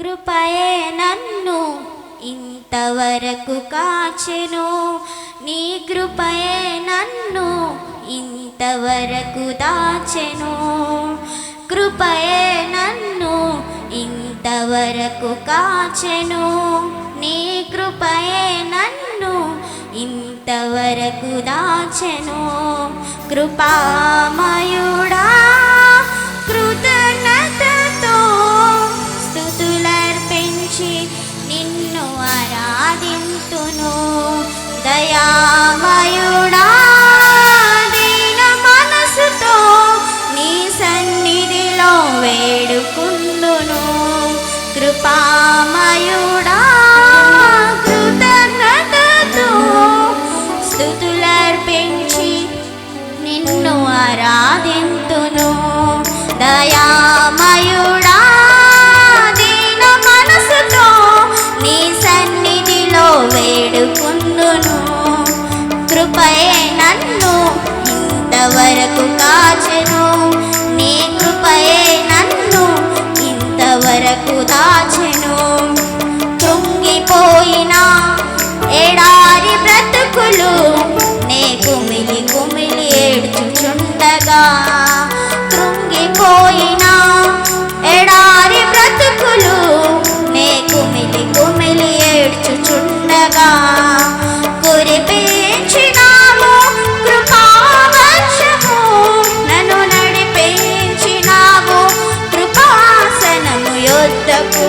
కృపయే నన్ను ఇంతవరకు కాచెను, నీ కృపయే నన్ను ఇంతవరకు దాచెను. కృపయే నన్ను ఇంతవరకు కాచెను, నీ కృపయే నన్ను ఇంతవరకు దాచెను. కృపామయుడా కృతజ్ఞతతో స్తుతులర్పించి నిన్ను ఆరాధింతును. దయామయుడా దీన మనసుతో నీ సన్నిధిలో వేడుకుందును. కృపామయుడా కృతజ్ఞతతో స్తుతులర్పించి నిన్ను ఆరాధింతును. దయామయుడా దీన మనసుతో నీ సన్నిధిలో వేడుకుందును. కృపయే నన్ను ఇంతవరకు కాచెను, నీ కృపయే నన్ను ఇంతవరకు దాచెను. కృంగిపోయిన ఎడారి బ్రతుకులు నే కుమిలి కుమిలి ఏడ్చుచుండగా, కృంగిపోయిన ఎడారి బ్రతుకులు నే కుమిలి కుమిలి ఏడ్చుచుండగా, కురిపించినావు కృపావర్షము, నన్ను నడిపించినావు కృపాసనము యొద్దకు.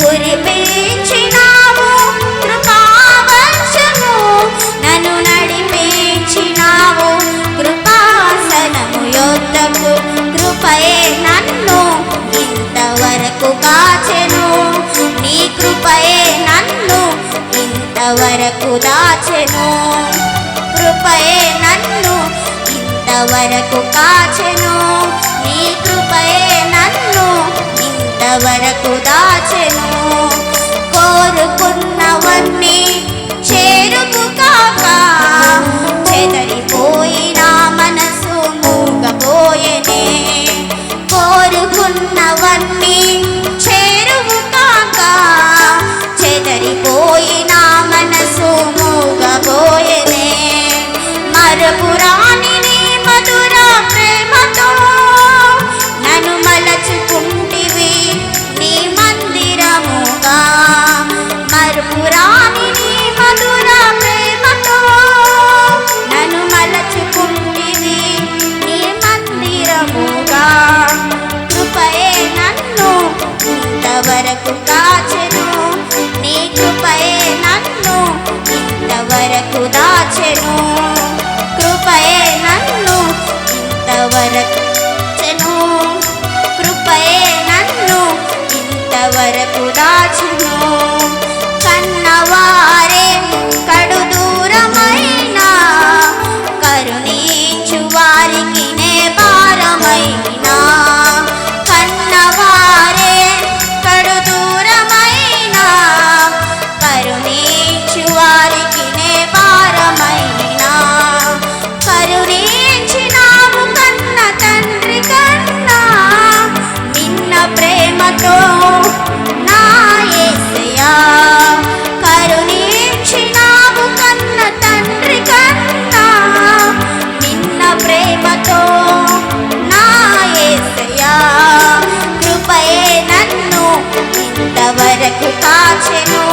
కురిపించినావు కృపావర్షము, నన్ను నడిపించినావు కృపాసనము యొద్దకు. కృపయే నన్ను ఇంతవరకు కాచెను, నీ కృపయే నన్ను ఇంతవరకు దాచెను. కృపయే నన్ను ఇంతవరకు కాచెను, నీ కృపయే నన్ను ఇంతవరకు దాచెను. కోరుకున్నవన్నీ చేరుకు కాక చెదరిపోయిన మనసు మూగపోయెనే. కోరుకున్నవన్నీ చేరువు కాక చెదరిపోయిన మనసు మూగపోయెనే. మరపురాని నీ మధుర ప్రేమతో నన్ను మలచుకుంటివి నీ మందిరముగా. మరపురాని నీ మధుర ప్రేమతో నన్ను మలచుకుంటివి నీ మందిరముగా. కృపయే నన్ను ఇంతవరకు కాచెను, నీ కృపయే నన్ను ఇంతవరకు దాచెను. కృపయే నన్ను ఇంతవరకు దాచెను, కృపయే నన్ను ఇంతవరకు దాచెను. కన్నవారే కడు దూరమైనా కరుణించు వారికి నే భారమైనా. కన్నవారే కడు దూరమైనా కరుణించు వారికి నే భారమైనా. కరుణించినావు కన్న తండ్రి కన్నా నిన్న ప్రేమతో నా యేసయ్యా. కరుణించినావు కన్న తండ్రి కన్నా నిన్న ప్రేమతో నా యేసయ్యా. కృపయే నన్ను ఇంతవరకు కాచెను,